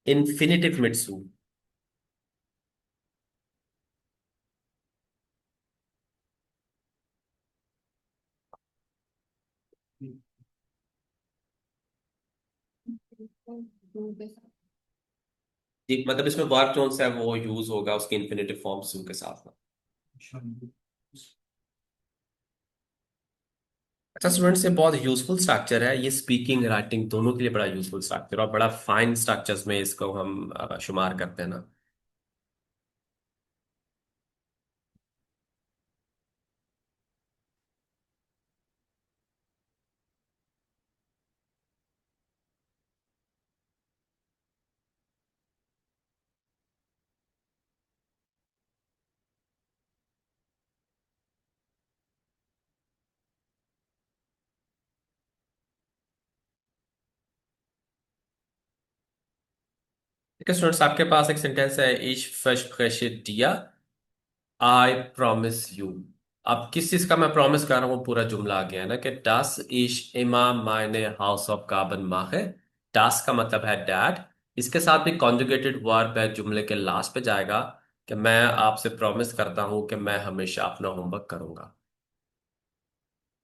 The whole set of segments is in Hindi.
इन्फिनिटिव मिट्सू। जी, मतलब इसमें वर्ब कौन सा है वो यूज होगा उसकी इन्फिनिटिव फॉर्म सू के साथ में। अच्छा स्टूडेंट्स, ये बहुत यूजफुल स्ट्रक्चर है, ये स्पीकिंग राइटिंग दोनों के लिए बड़ा यूजफुल स्ट्रक्चर और बड़ा फाइन स्ट्रक्चर्स में इसको हम शुमार करते हैं ना। ठीक है स्टूडेंट्स, आपके पास एक सेंटेंस है, ich verspreche dir, I promise you. अब किस चीज का मैं प्रॉमिस कर रहा हूँ, पूरा जुमला आ गया है ना कि das ich immer meine Hausaufgaben mache। das का मतलब है डैड, इसके साथ भी कॉन्जुगेटेड वर्ब है, जुमले के लास्ट पे जाएगा कि मैं आपसे प्रॉमिस करता हूं कि मैं हमेशा अपना होमवर्क करूंगा।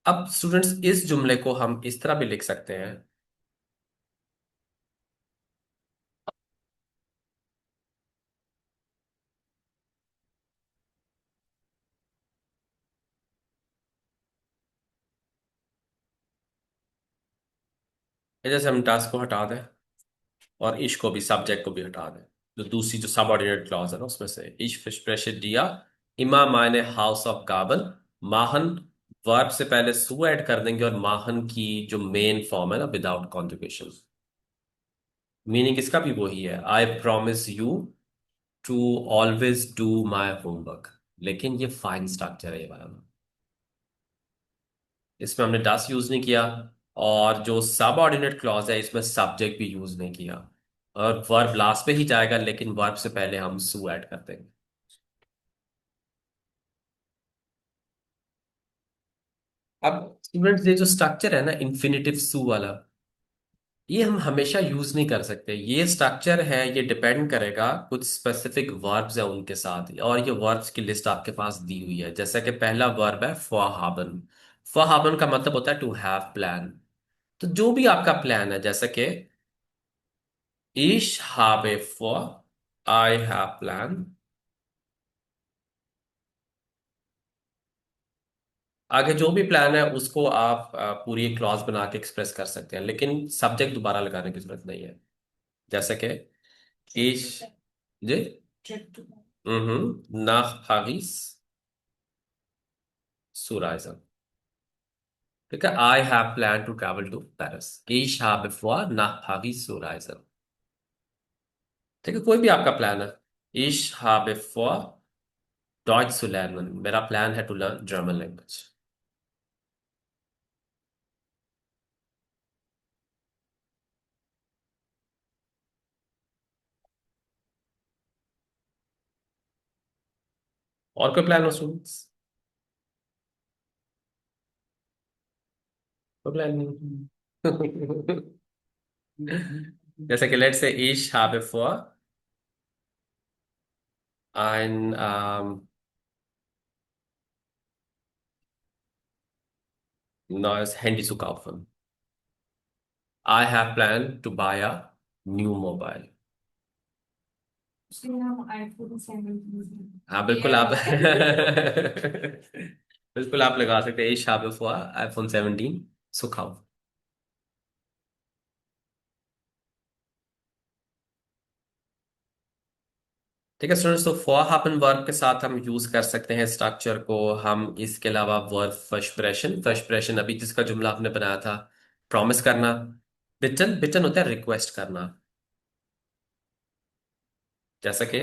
अब स्टूडेंट्स, इस जुमले को हम इस तरह भी लिख सकते हैं। जैसे हम das को हटा दें और इश को भी, सब्जेक्ट को भी हटा दें, जो दूसरी जो सबऑर्डिनेट क्लॉज है ना उसमें से ich verspreche dir immer meine Hausaufgaben machen, verb से पहले सु ऐड कर देंगे और माहन की जो मेन फॉर्म है ना विदाउट कॉन्जुगेशन। मीनिंग इसका भी वही है, I promise you to always do my homework. लेकिन ये फाइन स्ट्रक्चर है ये वाला, इसमें हमने डस यूज नहीं किया और जो सब ऑर्डिनेट क्लॉज है इसमें सब्जेक्ट भी यूज नहीं किया, और वर्ब लास्ट पे ही जाएगा लेकिन वर्ब से पहले हम सू ऐड कर देंगे। अब स्टूडेंट्स, ये जो स्ट्रक्चर है ना इन्फिनिटिव सू वाला, ये हम हमेशा यूज नहीं कर सकते। ये स्ट्रक्चर है, ये डिपेंड करेगा कुछ स्पेसिफिक वर्ब्स है उनके साथ, और ये वर्ब्स की लिस्ट आपके पास दी हुई है। जैसे कि पहला वर्ब है फॉरहाबन। फॉरहाबन का मतलब होता है टू हैव प्लान। तो जो भी आपका प्लान है, जैसे कि Ich habe vor, I have plan। आगे जो भी प्लान है उसको आप पूरी क्लॉज बना के एक्सप्रेस कर सकते हैं, लेकिन सब्जेक्ट दोबारा लगाने की जरूरत नहीं है। जैसे कि ich, जी, nach Paris zu reisen। ठीक है, I have planned to travel to Paris। Ich habe vor, nach Paris zu reisen। ठीक है, कोई भी आपका प्लान है। Ich habe vor, Deutsch zu lernen। मेरा प्लान है टू लर्न जर्मन लैंग्वेज। और कोई प्लान हो स्टूडेंट्स? कोई प्लान नहीं। जैसे कि let's say ich habe vor, ein neues Handy zu kaufen। I have planned to buy a new mobile। हाँ बिल्कुल आप बिल्कुल आप लगा सकते हैं ich habe vor iPhone 17 zu kaufen। ठीक है स्टूडेंट्स, तो फॉर हैपन वर्ब के साथ हम यूज कर सकते हैं स्ट्रक्चर को। हम इसके अलावा वर्ब फ्रस्ट्रेशन, फ्रस्ट्रेशन अभी जिसका जुमला आपने बनाया था, प्रॉमिस करना। बिटन, बिटन होता है रिक्वेस्ट करना। जैसा कि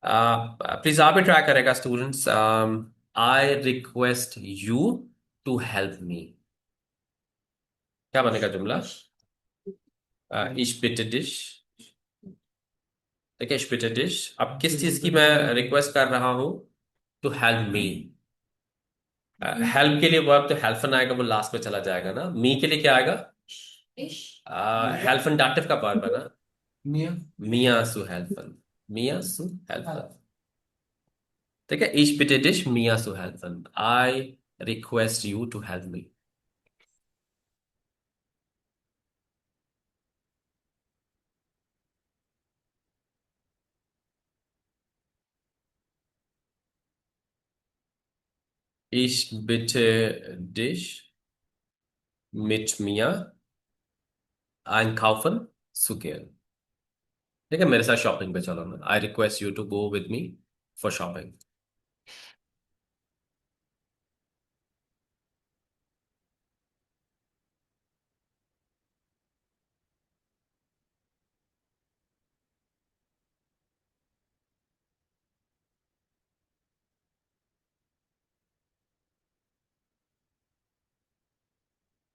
प्लीज आप भी ट्राई करेगा students, I request you to help me. क्या बनेगा जुमला? ich bitte dich। ठीक है, ich bitte dich। अब किस चीज की मैं रिक्वेस्ट कर रहा हूं? To help me. हेल्प के लिए वर्ब तो हेल्पन आएगा, वो लास्ट में चला जाएगा ना। मी के लिए क्या आएगा? हेल्पन डाटिव का वर्ब है ना। Mir zu helfen. Mir zu helfen. ठीक है, ich bitte dich, mir zu helfen. I request you to help me. Ich bitte dich, mit mir einkaufen zu gehen. ठीक है, मेरे साथ शॉपिंग पे चलो ना। I request you to go with me for shopping.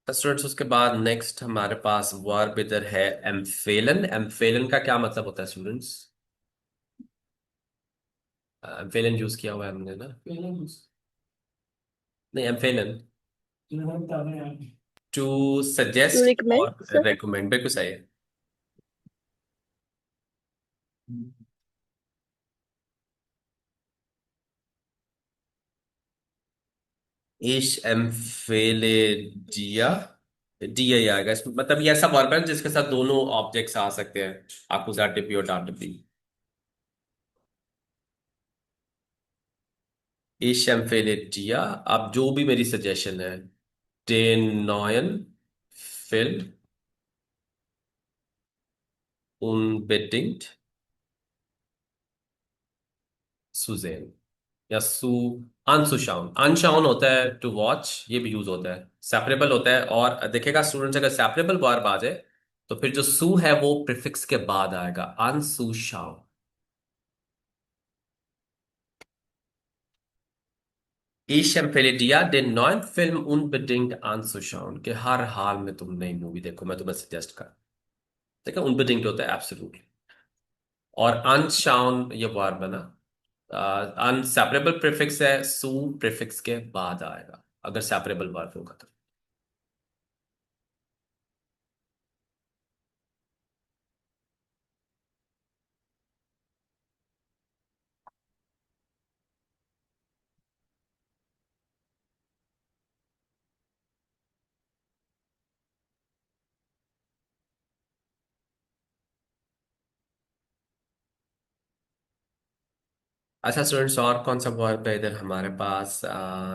Students, उसके बाद नेक्स्ट हमारे पास वर्ब इधर है एम्फेलन। एम्फेलन का क्या मतलब होता है स्टूडेंट्स? एम्फेलन यूज किया हुआ है हमने ना। नहीं, एम्फेलन टू To सजेस्ट recommend, और sir. रेकमेंड, बिल्कुल सही है। Ich empfehle dir, dir ही आएगा इसमें, मतलब ये ऐसा वर्ब है जिसके साथ दोनों ऑब्जेक्ट्स आ सकते हैं, आकुजाटिव और दाटिव। Ich empfehle dir, आप जो भी मेरी सजेशन है, den neuen Film unbedingt zu sehen, या सू अनसुशाउन। अनशाउन होता है टू वॉच, ये भी यूज होता है। सेपरेबल होता है, और देखिएगा स्टूडेंट्स, अगर सेपरेबल वर्ब आ जाए तो फिर जो सू है वो प्रिफिक्स के बाद आएगा, अनसुशाउन। Ich empfehle dir, den neuen Film unbedingt anzuschauen, कि हर हाल में तुम नई मूवी देखो, मैं तुम्हें सजेस्ट कर। देखो, unbedingt होता है एब्सोल्युटली। और अनशाउन ये वर्ब है ना, अनसेपरेबल प्रीफिक्स है, सू प्रीफिक्स के बाद आएगा अगर सेपरेबल वर्ब होगा तो। अच्छा स्टूडेंट्स, और कौन सा वर्ब है इधर हमारे पास?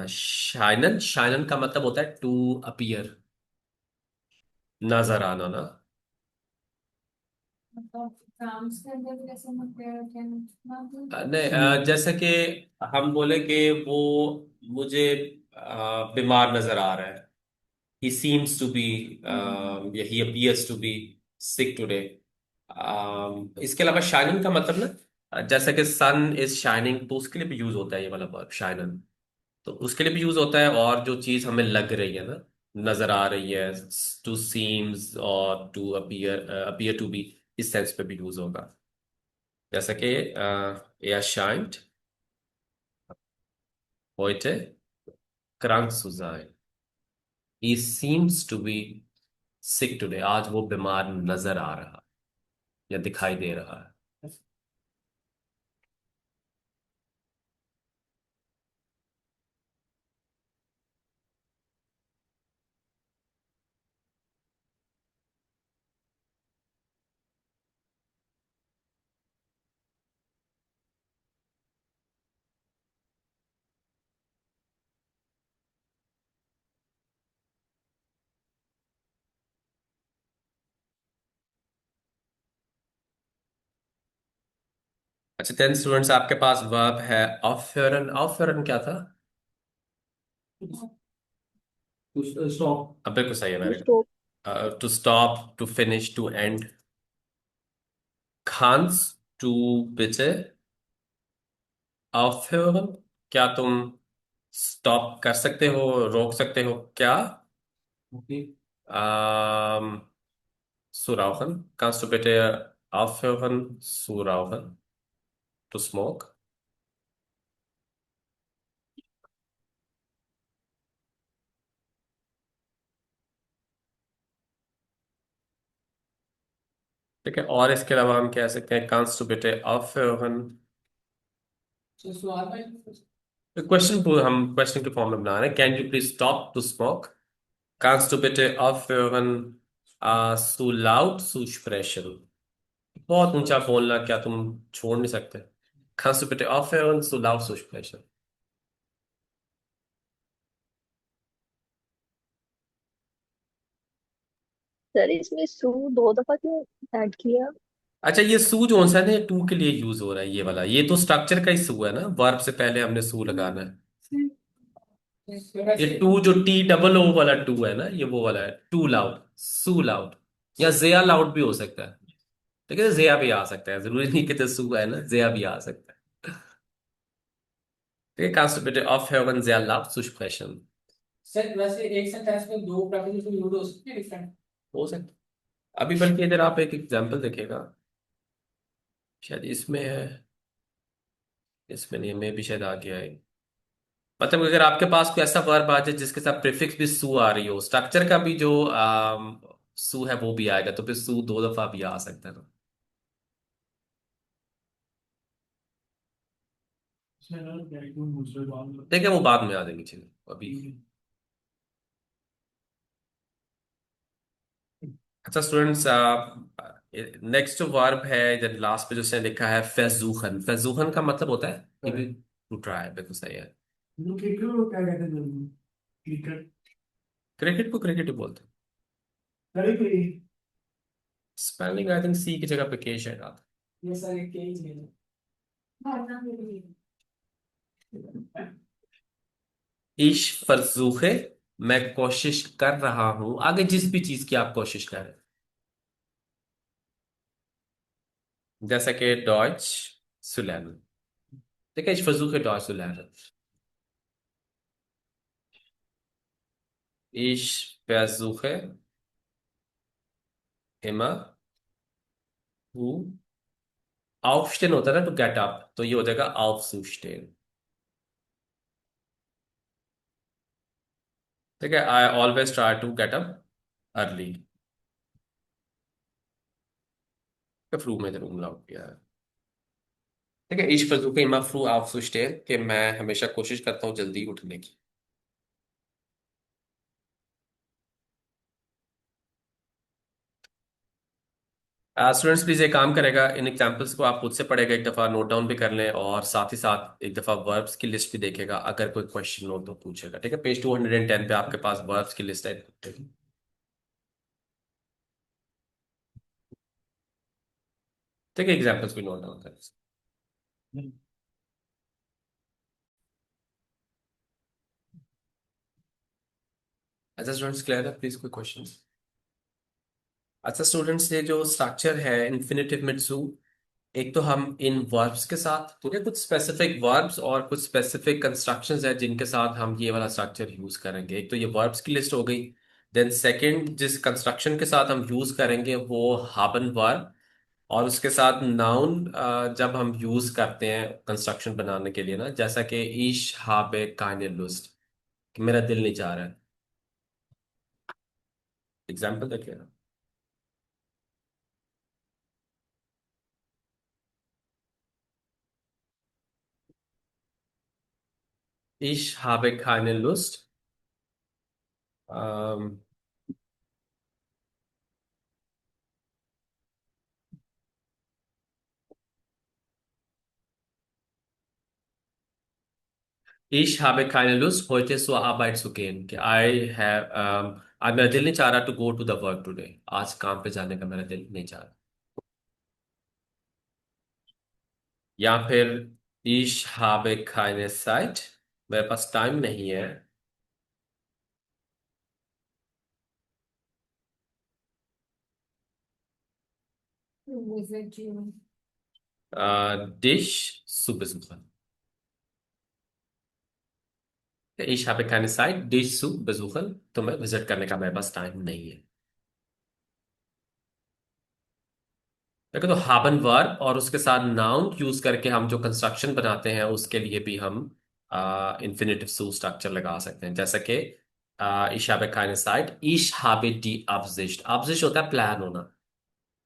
शाइनन। शाइनन का मतलब होता है टू अपीयर, नजर आना ना। नहीं, जैसे कि हम बोले कि वो मुझे बीमार नजर आ रहा है। he seems to be या he appears to be sick today। इसके अलावा शाइनिंग का मतलब ना, जैसे कि सन इज शाइनिंग, तो उसके लिए भी यूज होता है ये वाला वर्ब शाइनन। तो उसके लिए भी यूज होता है, और जो चीज हमें लग रही है ना, नजर आ रही है, टू सीम्स और to appear, appear to be, इस सेंस पे भी यूज होगा। जैसे कि er scheint heute krank zu sein। he seems to be sick today, आज वो बीमार नजर आ रहा या दिखाई दे रहा है। अच्छा, 10 स्टूडेंट्स, आपके पास वर्ब है aufhören। aufhören क्या था? अब बिल्कुल सही है, To very stop. Good. To stop, to finish, to end. kannst du bitte aufhören? क्या तुम स्टॉप कर सकते हो, रोक सकते हो क्या? um, zu rauchen? Kannst du bitte aufhören zu rauchen? To smoke? ठीक है, और इसके अलावा हम कह सकते हैं kannst du bitte aufhören। Question हम क्वेश्चन के फॉर्म में बना रहे हैं, can you please stop to smoke, kannst du bitte aufhören so laut zu sprechen। बहुत ऊंचा बोलना क्या तुम छोड़ नहीं सकते? kannst du bitte aufhören so laut zu sprechen। Sir इसमें सू दो दफा क्यों ऐड किया? अच्छा, ये सू जो सा है ना, टू के लिए यूज हो रहा है, ये वाला, ये तो स्ट्रक्चर का ही सू है ना, वर्ब से पहले हमने सू लगाना है। ये टू जो टी डबल ओ वाला टू है ना, ये वो वाला है, टू लाउड, सू लाउड, या जिया लाउड भी हो सकता है। ठीक है, जिया भी आ सकता है, जरूरी नहीं कि तो सू है ना, जिया भी आ सकता है। ठीक है, kannst du bitte aufhören sehr laut zu sprechen। Sir वैसे एक सेंटेंस में दो प्रेपोजिशन यूज हो सकते हैं डिफरेंट। हो सकता है। अभी बल्कि इधर आप एक एग्जांपल देखिएगा, शायद इसमें है, इसमें नहीं, में भी शायद आ गया है। मतलब अगर आपके पास कोई ऐसा वर्ब आ जाए जिसके साथ प्रीफिक्स भी सू आ रही हो, स्ट्रक्चर का भी जो सू है वो भी आएगा, तो फिर सू दो दफा भी आ सकता है ना। देखिए, वो बाद में आ जाएंगी चीजें अभी। अच्छा स्टूडेंट्स, नेक्स्ट जो वर्ब है, इधर लास्ट पे जो उसने लिखा है फैजूखन, फैजूखन का मतलब होता है टू ट्राई, बिल्कुल सही है। क्रिकेट को क्या कहते हैं? क्रिकेट। क्रिकेट को क्रिकेट ही बोलते हैं। कड़ी कड़ी। स्पेलिंग आई थिंक सी की जगह पे के शायद आता ये सारे के ही हैं। है। इश फरजूखे, मैं कोशिश कर रहा हूं, आगे जिस भी चीज की आप कोशिश कर रहे हैं, जैसा कि डॉइच सुलैन। ठीक है, इश फरजूखे डॉइच सुलैन। इश फरजूखे इमा हु, aufstehen होता है ना, टू गेट अप, तो ये हो जाएगा aufzustehen। ठीक है, I always try to get up early. फ्रू में जरूर लाउड किया है। ठीक है, इश फरजूखे इमा फ्रू aufzustehen, कि मैं हमेशा कोशिश करता हूँ जल्दी उठने की। स्टूडेंट्स प्लीज एक काम करेगा, इन एग्जांपल्स को आप खुद से पढ़ेगा, एक दफा नोट डाउन भी कर लें, और साथ ही साथ एक दफा वर्ब्स की लिस्ट भी देखेगा, अगर कोई क्वेश्चन हो तो पूछेगा। ठीक है, पेज 210 पे आपके पास वर्ब्स की लिस्ट है। ठीक है, एग्जांपल्स भी नोट डाउन करें। अच्छा स्टूडेंट्स, क्लियर है? प्लीज कोई क्वेश्चन? अच्छा स्टूडेंट्स, ये जो स्ट्रक्चर है इन्फिनेटिव में टू, एक तो हम इन वर्ब्स के साथ, ठीक है, कुछ स्पेसिफिक वर्ब्स और कुछ स्पेसिफिक कंस्ट्रक्शंस है जिनके साथ हम ये वाला स्ट्रक्चर यूज करेंगे। एक तो ये वर्ब्स की लिस्ट हो गई, देन सेकंड जिस कंस्ट्रक्शन के साथ हम यूज करेंगे वो हाबन वर्ब, और उसके साथ नाउन जब हम यूज करते हैं कंस्ट्रक्शन बनाने के लिए ना, जैसा कि ईश हाबे काइने लुस्ट, कि मेरा दिल नहीं चाह रहा है। एग्जाम्पल देखिए ना, ईश हाबे काइने lust, Ich habe keine Lust, heute zur Arbeit zu gehen। कि आज मेरा दिल नहीं चाह रहा to go to the work today, आज काम पे जाने का मेरा दिल नहीं चाह रहा। या फिर ich habe keine Zeit, मेरे पास टाइम नहीं है। dich zu besuchen। Ich habe keine Zeit, dich zu besuchen, तुम्हें विजिट करने का मेरे पास टाइम नहीं है। देखो, तो हाबन वर्ब और उसके साथ नाउन यूज करके हम जो कंस्ट्रक्शन बनाते हैं उसके लिए भी हम इन्फिनेटिव सू स्ट्रक्चर लगा सकते हैं, जैसे कि ich habe keine Zeit, ich habe die Absicht। Absicht होता है प्लान होना,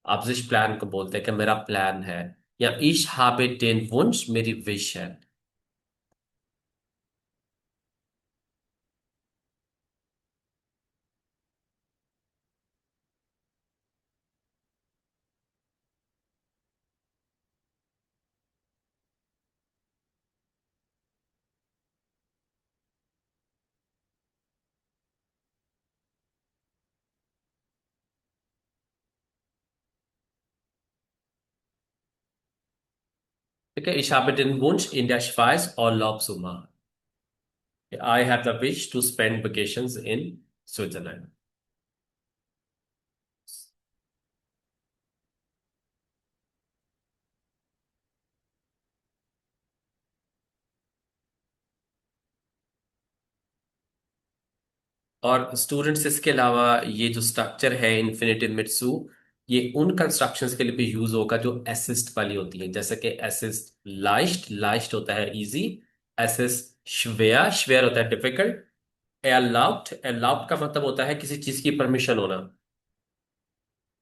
आप जिस प्लान को बोलते हैं कि मेरा प्लान है, या ich habe den Wunsch, मेरी विश है। ठीक है, ich habe den Wunsch in der Schweiz Urlaub zu machen। I have the wish to spend vacations in Switzerland। और स्टूडेंट्स, इसके अलावा ये जो स्ट्रक्चर है इन्फिनिटिव मिट्सू, ये उन कंस्ट्रक्शंस के लिए भी यूज होगा जो असिस्ट वाली होती है, जैसे कि असिस्ट लाइस्ट, लाइस्ट होता है इजी। असिस्ट श्वेयर, श्वेयर होता है डिफिकल्ट। अलाउड, अलाउड का मतलब होता है किसी चीज की परमिशन होना।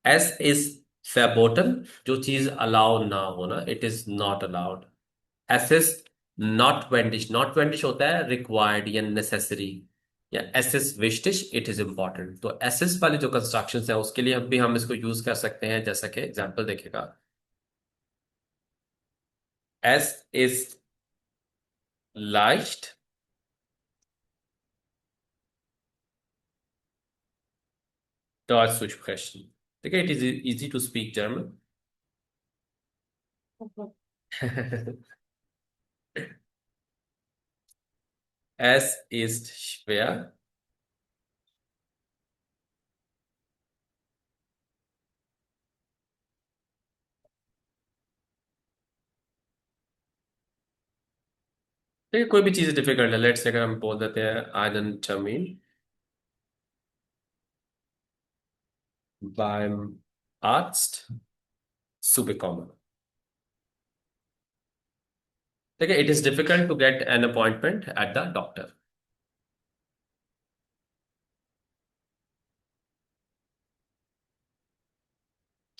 एस इज फैबोटन, जो चीज अलाउ ना होना, इट इज नॉट अलाउड। असिस्ट नॉट वेंडिश, नॉट वेंडिश होता है रिक्वायर्ड या नेसेसरी। या एसिस विशिश, इट इज इंपॉर्टेंट। तो एसिस वाली जो कंस्ट्रक्शन है उसके लिए हम इसको यूज कर सकते हैं, जैसा कि एग्जांपल देखेगा। एस इज लाइस्ट Deutsch zu sprechen। ठीक है, it is easy to speak German. Es ist schwer। ठीक है, कोई भी चीज डिफिकल्ट है, लेट्स से अगर हम बोल देते हैं einen Termin beim Arzt zu bekommen। ठीक है, it is difficult to get an appointment at the doctor.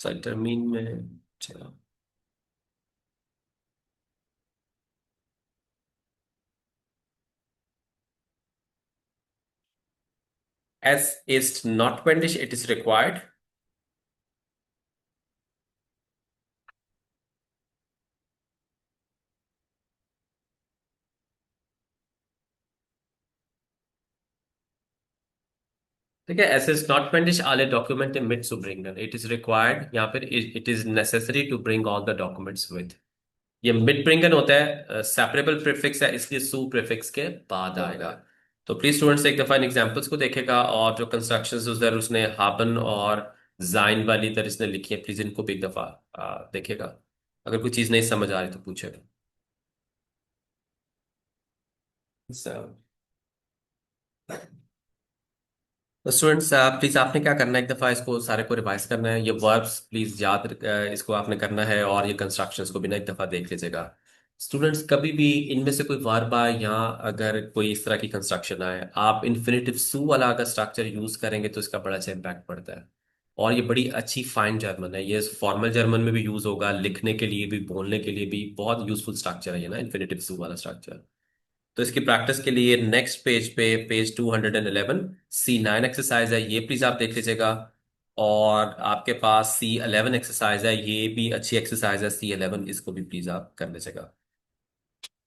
सर टर्मीन में चला। Es ist notwendig, it is required। ठीक है, es ist notwendig alle Dokumente mitzubringen, it is required, यहाँ पर it is necessary to bring all the documents with। ये मिड ब्रिंगन होता है, सेपरेबल प्रीफिक्स है, इसलिए सू प्रीफिक्स के बाद आएगा। तो प्लीज स्टूडेंट्स एक दफा इन एग्जांपल्स को देखेगा, और जो कंस्ट्रक्शंस उधर उसने हाबन और जाइन वाली इधर इसने लिखी है, प्लीज इनको भी एक दफा देखेगा। अगर कोई चीज नहीं समझ आ रही तो पूछेगा। So, तो स्टूडेंट्स प्लीज आपने क्या करना है, एक दफा इसको सारे को रिवाइज करना है। ये वर्ब्स प्लीज याद इसको आपने करना है, और ये कंस्ट्रक्शंस को भी ना एक दफा देख लीजिएगा। स्टूडेंट्स, कभी भी इनमें से कोई वर्ब आए या अगर कोई इस तरह की कंस्ट्रक्शन आए, आप इन्फिनिटिव सू वाला अगर स्ट्रक्चर यूज करेंगे तो इसका बड़ा अच्छा इम्पैक्ट पड़ता है। और ये बड़ी अच्छी फाइन जर्मन है, ये फॉर्मल जर्मन में भी यूज होगा, लिखने के लिए भी, बोलने के लिए भी बहुत यूजफुल स्ट्रक्चर है ये ना, इन्फिनिटिव सू वाला स्ट्रक्चर। तो इसकी प्रैक्टिस के लिए नेक्स्ट पेज पे, पेज 211 C9 एक्सरसाइज है, ये प्लीज आप देख लीजिएगा। और आपके पास C11 एक्सरसाइज है, ये भी अच्छी एक्सरसाइज है C11, इसको भी प्लीज आप कर लीजिएगा।